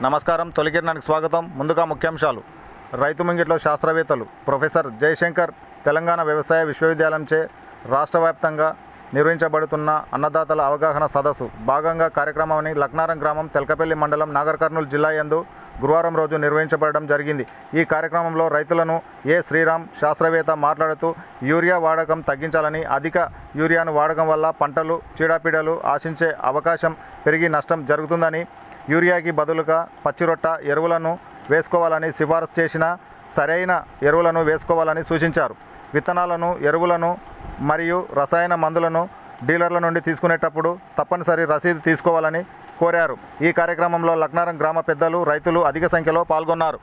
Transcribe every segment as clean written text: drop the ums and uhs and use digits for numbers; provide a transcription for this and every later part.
నమస్కారం. తొలికిరణానికి స్వాగతం. ముందుగా ముఖ్యాంశాలు. రైతు ముంగిట్లో శాస్త్రవేత్తలు ప్రొఫెసర్ జయశంకర్ తెలంగాణ వ్యవసాయ విశ్వవిద్యాలయంచే రాష్ట్ర వ్యాప్తంగా నిర్వహించబడుతున్న అన్నదాతల అవగాహన సదస్సు భాగంగా కార్యక్రమాన్ని లక్నారం గ్రామం తెల్కపల్లి మండలం నాగర్ కర్నూలు జిల్లా యందు గురువారం రోజు నిర్వహించబడడం జరిగింది. ఈ కార్యక్రమంలో రైతులను ఏ శ్రీరామ్ శాస్త్రవేత్త మాట్లాడుతూ యూరియా వాడకం తగ్గించాలని, అధిక యూరియాను వాడకం వల్ల పంటలు చీడపీడలు ఆశించే అవకాశం పెరిగి నష్టం జరుగుతుందని, యూరియాకి బదులుగా పచ్చిరొట్ట ఎరువులను వేసుకోవాలని సిఫారసు చేసిన సరైన ఎరువులను వేసుకోవాలని సూచించారు. విత్తనాలను, ఎరువులను మరియు రసాయన మందులను డీలర్ల నుండి తీసుకునేటప్పుడు తప్పనిసరి రసీదు తీసుకోవాలని కోరారు. ఈ కార్యక్రమంలో లక్నారం గ్రామ పెద్దలు, రైతులు అధిక సంఖ్యలో పాల్గొన్నారు.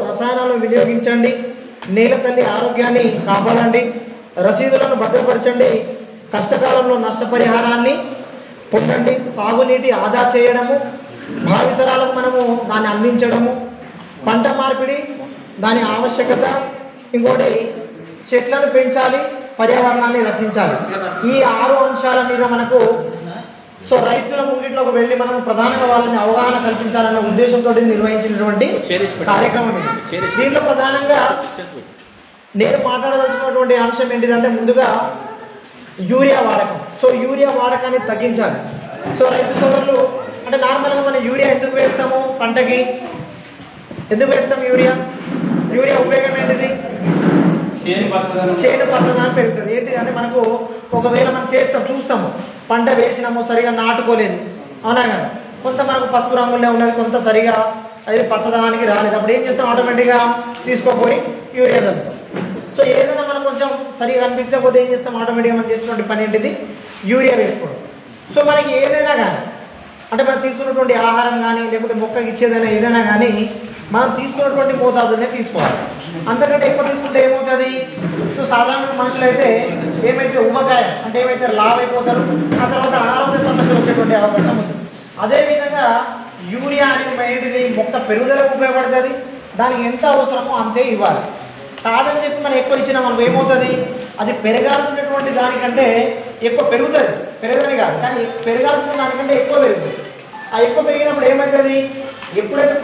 రసాయనాలు వినియోగించండి, నేల తల్లి ఆరోగ్యాన్ని కాపాడండి, రసీదులను భద్రపరచండి, కష్టకాలంలో నష్టపరిహారాన్ని పొందండి, సాగునీటి ఆదా చేయడము, భావితరాలకు మనము దాన్ని అందించడము, పంట మార్పిడి దాని ఆవశ్యకత, ఇంకోటి చెట్లను పెంచాలి, పర్యావరణాన్ని రక్షించాలి. ఈ 6 అంశాల మీద మనకు రైతుల ముంగిట్లోకి వెళ్ళి మనం ప్రధానంగా వాళ్ళని అవగాహన కల్పించాలన్న ఉద్దేశంతో నిర్వహించినటువంటి కార్యక్రమం ఇది. దీంట్లో ప్రధానంగా నేను మాట్లాడదలుచుకున్నటువంటి అంశం ఏంటిదంటే, ముందుగా యూరియా వాడకం. యూరియా వాడకాన్ని తగ్గించాలి. రైతు సోదరులు అంటే నార్మల్గా మనం యూరియా ఎందుకు వేస్తాము? పంటకి ఎందుకు వేస్తాం యూరియా? యూరియా ఉపయోగం ఏంటిది? చేను పచ్చదనం పెరుగుతుంది. ఏంటిది అంటే, మనకు ఒకవేళ మనం చూస్తాము పంట వేసినాము, సరిగా నాటుకోలేదు, అవునా కదా, కొంత మనకు పసుపు రంగులో ఉన్నది, కొంత సరిగా అది పచ్చదనానికి రాలేదు. అప్పుడు ఏం చేస్తాం? ఆటోమేటిక్గా తీసుకోపోయి యూరియా చల్లుతాం. ఏదైనా మనం కొంచెం సరిగా అనిపించకపోతే ఏం చేస్తాం? ఆటోమేటిక్గా మనం చేస్తున్నటువంటి పని ఏంటిది? యూరియా వేసుకోవడం. మనకి ఏదైనా కానీ అంటే మనం తీసుకున్నటువంటి ఆహారం కానీ, లేకపోతే మొక్కకి ఇచ్చేదైనా ఏదైనా కానీ మనం తీసుకున్నటువంటి మోతాదునే తీసుకోవాలి. అంతకంటే ఎక్కువ తీసుకుంటే ఏమవుతుంది? సాధారణంగా మనుషులు అయితే ఏమైతే ఉమ్మకాయ అంటే ఏమైతే లావ్ అయిపోతారు, ఆ తర్వాత ఆరోగ్య సమస్యలు వచ్చేటువంటి అవకాశం ఉంది. అదేవిధంగా యూరియా అనేది ఏంటిది? మొక్క పెరుగుదలకు ఉపయోగపడుతుంది. దానికి ఎంత అవసరమో అంతే ఇవ్వాలి. కాదని చెప్పి మనం ఎక్కువ ఇచ్చినా మనకు ఏమవుతుంది? అది పెరగాల్సినటువంటి దానికంటే ఎక్కువ పెరుగుతుంది. పెరగదని కాదు, కానీ పెరగాల్సిన దానికంటే ఎక్కువ పెరుగుతుంది. ఆ ఎక్కువ పెరిగినప్పుడు ఏమవుతుంది? ఎప్పుడైతే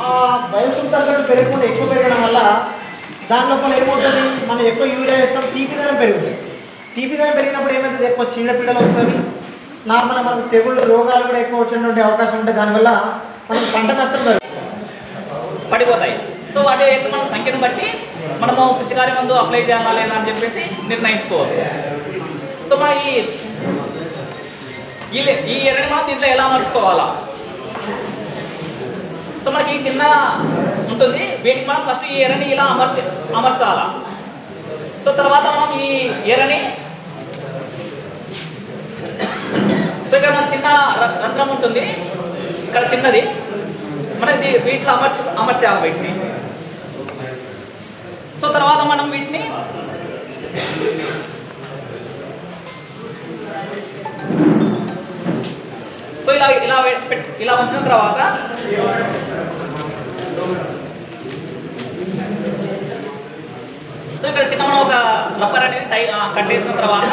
ఆ వయసు తగ్గట్టు పెరగకుండా ఎక్కువ పెరగడం వల్ల దానిలోపల ఏమవుతుంది? మనం ఎక్కువ యూరియా వేస్తాం, తీపిదనం పెరుగుతుంది. తీపిదనం పెరిగినప్పుడు ఏమవుతుంది? ఎక్కువ చీడపీడలు వస్తుంది. నార్మల్గా మనకు తెగుళ్ళు, రోగాలు కూడా ఎక్కువ వచ్చేటువంటి అవకాశం ఉంటుంది. దానివల్ల మనకు పంట నష్టం పడిపోతాయి. వాటి యొక్క మన సంఖ్యను బట్టి మనము పిచికారి మందు అప్లై చేయాలా లేదా అని చెప్పేసి నిర్ణయించుకోవచ్చు. మన ఈ ఎర్రని మనం దీంట్లో ఎలా అమర్చుకోవాలా? మనకి చిన్న ఉంటుంది, వీటికి మనం ఫస్ట్ ఈ ఎర్రని ఇలా అమర్చాలా. తర్వాత మనం ఈ ఎర్రని ఇక్కడ మన చిన్న రంధ్రం ఉంటుంది, ఇక్కడ చిన్నది, మనకి వీటిలో అమర్చాలి వీటిని. తర్వాత మనం వీటిని ఇలా ఉంచిన తర్వాత ఇక్కడ చిన్న మనం ఒక రబ్బర్ అనేది కట్టేసిన తర్వాత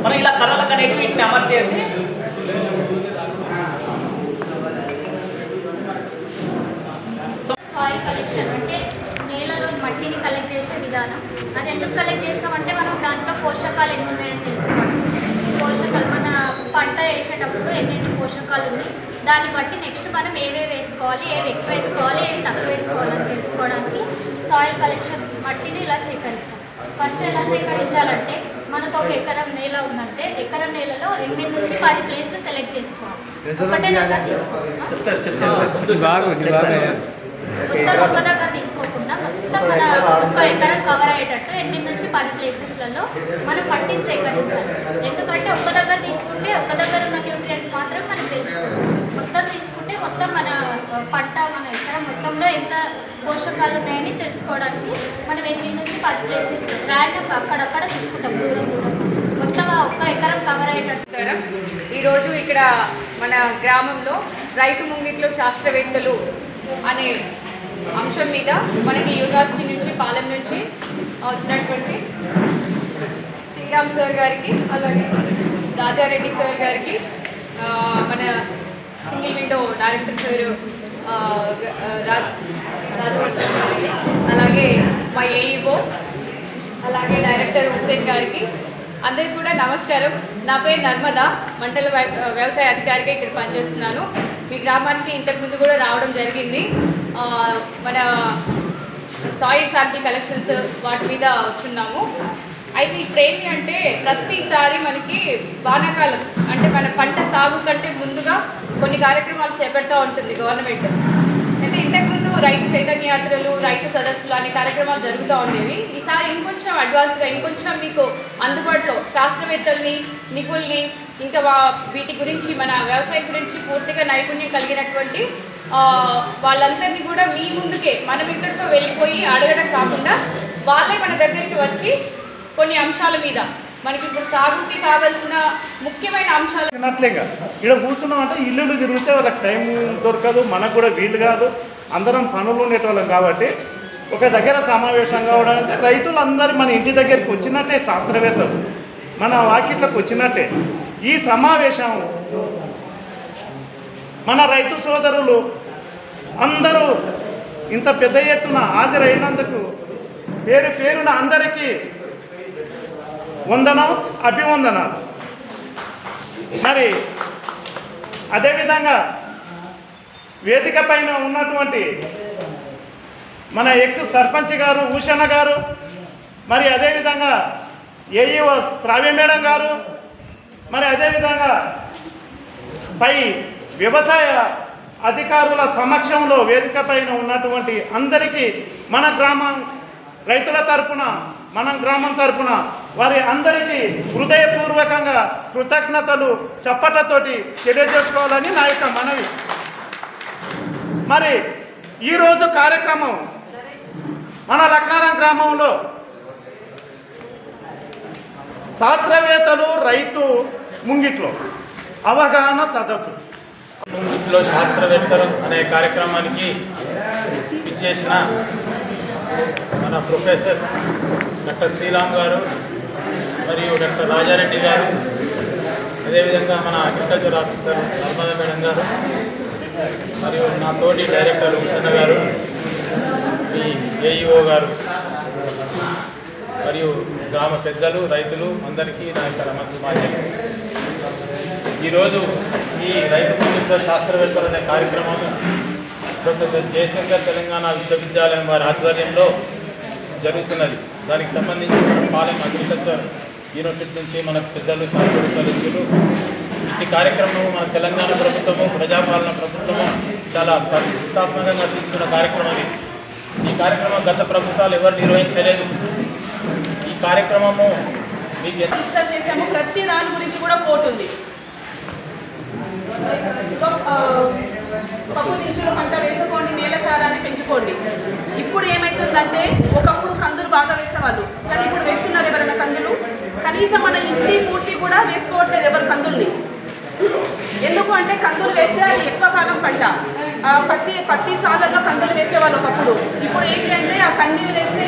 మనం ఇలా కర్రలకు అనేవి వీటిని అమర్చేసి సాయిల్ కలెక్షన్ అంటే నేలలో మట్టిని కలెక్ట్ చేసే విధానం. అది ఎందుకు కలెక్ట్ చేస్తామంటే మనం దాంట్లో పోషకాలు ఎన్ని ఉన్నాయని తెలుసుకోవాలి. పోషకాలు మన పంట వేసేటప్పుడు ఎన్నెన్ని పోషకాలు ఉన్నాయి, దాన్ని బట్టి నెక్స్ట్ మనం ఏవేవి వేసుకోవాలి, ఏవి ఎక్కువ వేసుకోవాలి, ఏవి తక్కువ వేసుకోవాలని తెలుసుకోవడానికి సాయిల్ కలెక్షన్ మట్టిని ఇలా సేకరిస్తాం. ఫస్ట్ ఎలా సేకరించాలంటే, మనకు ఒక ఎకరం నేల ఉందంటే ఎకరం నేలలో 8 నుంచి 10 ప్లేస్లు సెలెక్ట్ చేసుకోవాలి. ఒకటే దగ్గర తీసుకోవాలి, మొత్తం ఒక్క దగ్గర తీసుకోకుండా మొత్తం మన ఒక్క ఎకరం కవర్ అయ్యేటట్టు 8 నుంచి 10 ప్లేసెస్లలో మనం మట్టిని సేకరించాలి. ఎందుకంటే ఒక్క దగ్గర తీసుకుంటే ఒక్క దగ్గర ఉన్న న్యూట్రియంట్స్ మాత్రం మనకు తెలుసుకోవాలి. మొత్తం తీసుకుంటే మొత్తం మన పంట, మన ఎకరం మొత్తంలో ఎంత పోషకాలు ఉన్నాయని తెలుసుకోవడానికి మనం 8 నుంచి 10 ప్లేసెస్ ర్యాండమ్ అక్కడక్కడ తీసుకుంటాం, దూరం మొత్తం ఒక్క ఎకరం కవర్ అయ్యేటట్టు. ఈరోజు ఇక్కడ మన గ్రామంలో రైతు ముంగిట్లో శాస్త్రవేత్తలు అనే అంశం మీద మనకి యూనివర్సిటీ నుంచి, పాలెం నుంచి వచ్చినటువంటి శ్రీరామ్ సార్ గారికి, అలాగే రాజారెడ్డి సార్ గారికి, మన సింగిల్ విండో డైరెక్టర్ సార్ అలాగే మా ఏఈఓ అలాగే డైరెక్టర్ హుస్సేన్ గారికి అందరికీ కూడా నమస్కారం. నా పేరు నర్మదా, మండల వ్యవసాయ అధికారిగా ఇక్కడ పనిచేస్తున్నాను. మీ గ్రామానికి ఇంతకుముందు కూడా రావడం జరిగింది. మన సాయిల్ శాంపిల్ కలెక్షన్స్ వాటి మీద వచ్చున్నాము. అయితే ఇప్పుడు ఏంటి అంటే ప్రతిసారి మనకి వానాకాలం అంటే మన పంట సాగు కంటే ముందుగా కొన్ని కార్యక్రమాలు చేపడుతూ ఉంటుంది గవర్నమెంట్. అంటే ఇంతకుముందు రైతు చైతన్య యాత్రలు, రైతు సదస్సులు అనే కార్యక్రమాలు జరుగుతూ ఉండేవి. ఈసారి ఇంకొంచెం అడ్వాన్స్గా ఇంకొంచెం మీకు అందుబాటులో శాస్త్రవేత్తల్ని, నిపుణుల్ని, ఇంకా వీటి గురించి మన వ్యవసాయం గురించి పూర్తిగా నైపుణ్యం కలిగినటువంటి వాళ్ళందరినీ కూడా మీ ముందుకే మనం ఇక్కడితో వెళ్ళిపోయి అడగడం కాకుండా వాళ్ళే మన దగ్గరికి వచ్చి కొన్ని అంశాల మీద మనకి ఇప్పుడు సాగుకి కావాల్సిన ముఖ్యమైన అంశాలు అట్లేగా ఇక్కడ కూర్చున్నాం అంటే ఇల్లు తిరిగితే వాళ్ళకి టైం దొరకదు, మనకు కూడా వీలు కాదు. అందరం పనులు ఉండేటోళ్ళం కాబట్టి ఒక దగ్గర సమావేశం కావడం అంటే రైతులందరూ మన ఇంటి దగ్గరికి వచ్చినట్టే, శాస్త్రవేత్తలు మన వాకిట్లకు వచ్చినట్టే. ఈ సమావేశం మన రైతు సోదరులు అందరూ ఇంత పెద్ద ఎత్తున హాజరైనందుకు పేరు పేరున అందరికీ వందనం, అభివందనాలు. మరి అదేవిధంగా వేదిక పైన ఉన్నటువంటి మన ఎక్స్ సర్పంచ్ గారు భూషణ గారు, మరి అదేవిధంగా ఏఈఓ శ్రావ్య మేడం గారు, మరి అదేవిధంగా పై వ్యవసాయ అధికారుల సమక్షంలో వేదిక పైన ఉన్నటువంటి అందరికీ మన గ్రామం రైతుల తరపున, మన గ్రామం తరపున వారి అందరికీ హృదయపూర్వకంగా కృతజ్ఞతలు చప్పట్లతోటి తెలియజేసుకోవాలని నా యొక్క మనవి. మరి ఈరోజు కార్యక్రమం మన లక్నారం గ్రామంలో శాస్త్రవేత్తలు రైతు ముంగిట్లో అవగాహన సదస్సు ముంగిట్లో శాస్త్రవేత్తలు అనే కార్యక్రమానికి ఇచ్చేసిన మన ప్రొఫెసర్స్ డాక్టర్ శ్రీరామ్ గారు మరియు డాక్టర్ రాజారెడ్డి గారు, అదేవిధంగా మన అగ్రికల్చర్ ఆఫీసర్ నర్మదా మేడం గారు, మరియు నా తోటి డైరెక్టర్ భూషణ గారు, మీ ఏఈఓ గారు, మరియు గ్రామ పెద్దలు, రైతులు అందరికీ నా యొక్క నమస్కారం. ఈరోజు ఈ రైతు ముంగిట్లో శాస్త్రవేత్తలు అనే కార్యక్రమం డాక్టర్ జయశంకర్ తెలంగాణ విశ్వవిద్యాలయం వారి ఆధ్వర్యంలో జరుగుతున్నది. దానికి సంబంధించి మన పాలెం అగ్రికల్చర్ యూనివర్సిటీ నుంచి మన పెద్దలు శాస్త్రవేత్తలు ఇచ్చారు. ఈ కార్యక్రమం మన తెలంగాణ ప్రభుత్వము, ప్రజాపాలన ప్రభుత్వము చాలా ప్రతిష్టాత్మకంగా తీసుకున్న కార్యక్రమం. ఈ కార్యక్రమం గత ప్రభుత్వాలు ఎవరు నిర్వహించలేదు. ఈ కార్యక్రమము మీకు డిస్కస్ చేసాము. ప్రతి దాని గురించి కూడా పోతుంది. పప్పు దినుసుల పంట వేసుకోండి, నేల సారాన్ని పెంచుకోండి. ఇప్పుడు ఏమవుతుందంటే ఒకప్పుడు కందులు బాగా వేసేవాళ్ళు, కానీ ఇప్పుడు వేస్తున్నారు ఎవరైనా కందులు? కనీసం మన ఇంటి పూర్తి కూడా వేసుకోవట్లేదు ఎవరు కందుల్ని. ఎందుకు అంటే కందులు వేస్తే అది ఎక్కువ కాలం పంట. పత్తి సార్లలో కందులు వేసేవాళ్ళు ఒకప్పుడు. ఇప్పుడు ఏంటి అంటే ఆ కందులు వేస్తే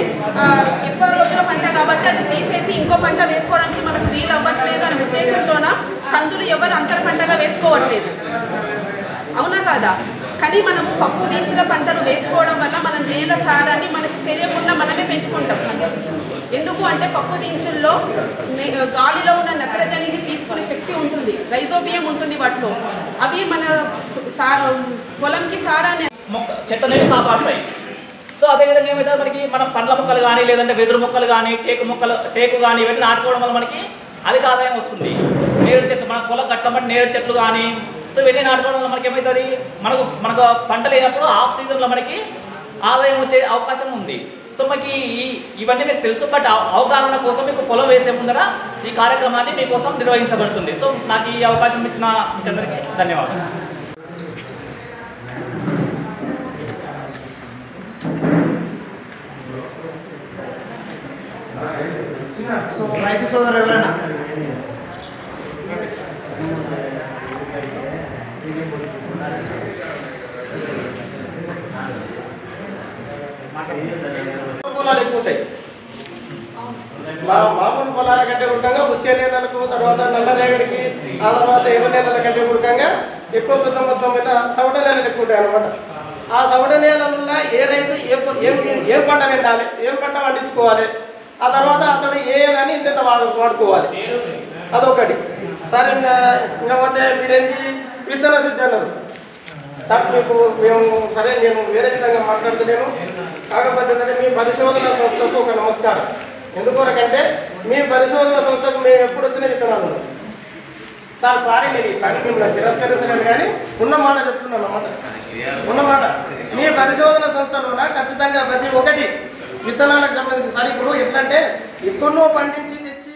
ఎక్కువ రోజుల పంట కాబట్టి అది తీసేసి ఇంకో పంట వేసుకోవడానికి మనకు వీలు అవ్వట్లేదు అనే ఉద్దేశంతోన కందులు ఎవరు అంతర పంటగా వేసుకోవట్లేదు. అవునా కాదా? కానీ మనము పప్పు దించిన పంటలు వేసుకోవడం వల్ల మనం నేల సారాన్ని మనకు తెలియకుండా మనమే పెంచుకుంటాం. ఎందుకు అంటే పప్పు దించుల్లో గాలిలో ఉన్న నత్రజనిని తీసుకునే శక్తి ఉంటుంది, రైజోబియం ఉంటుంది వాటిలో. అవి మన పొలంకి సారాన్ని చెట్టు అనేది కాపాడుతాయి. సో అదేవిధంగా ఏమైతే మనకి మనం పండ్ల మొక్కలు కానీ, లేదంటే వెదురు మొక్కలు కానీ, టేకు కానీ ఇవన్నీ నాటుకోవడం వల్ల మనకి అధిక ఆదాయం వస్తుంది. నేరేడు చెట్లు, మన పొలం కట్టబట్టి నేరేడు చెట్లు కానీ, సో ఇవన్నీ నాటుకోవడం వల్ల మనకి ఏమవుతుంది, మనకు పంట లేనప్పుడు ఆఫ్ సీజన్లో మనకి ఆదాయం వచ్చే అవకాశం ఉంది. సో మనకి ఇవన్నీ మీకు తెలుసు, బట్ అవగాహన కోసం మీకు పొలం వేసే ముందర ఈ కార్యక్రమాన్ని మీకోసం నిర్వహించబడుతుంది. సో నాకు ఈ అవకాశం ఇచ్చిన అందరికీ ధన్యవాదాలు. సో రైతు సోదరు ఎవరైనా పొలాలు ఎక్కువ ఉంటాయి. మామూలు పొలాల కంటే ఉడకంగా ఉసుకే నేలలకు, తర్వాత నల్ల రేగడికి, ఆ తర్వాత ఎర్ర నేలల కంటే ఉడకంగా ఎక్కువ మొత్తం మీద సౌట నేలలు ఎక్కువ ఉంటాయి అన్నమాట. ఆ సౌట నేలల్లో ఏ రైతు ఏం పంట వెండాలి, ఏం పంట పండించుకోవాలి, ఆ తర్వాత అతడు ఏదని ఇంత వాడుకోవాలి, అదొకటి. సరే ఇంకా పోతే మీరేంటి విత్తన శుద్ధి అన్నారు సార్. మీకు మేము సరే నేను వేరే విధంగా మాట్లాడుతున్నాను. కాకపోతే మీ పరిశోధన సంస్థకు ఒక నమస్కారం. ఎందుకొరకంటే మీ పరిశోధన సంస్థకు మేము ఎప్పుడు వచ్చిన విత్తనాలు సార్. సారీ నేను ఇట్లా మిమ్మల్ని తిరస్కరించలేను, కానీ ఉన్న మాట చెప్తున్నాను అన్నమాట. ఉన్నమాట మీ పరిశోధన సంస్థలోన ఖచ్చితంగా ప్రతి ఒక్కటి విత్తనాలకు సంబంధించి సార్. ఇప్పుడు ఎట్లంటే ఎక్కడో పండించి తెచ్చి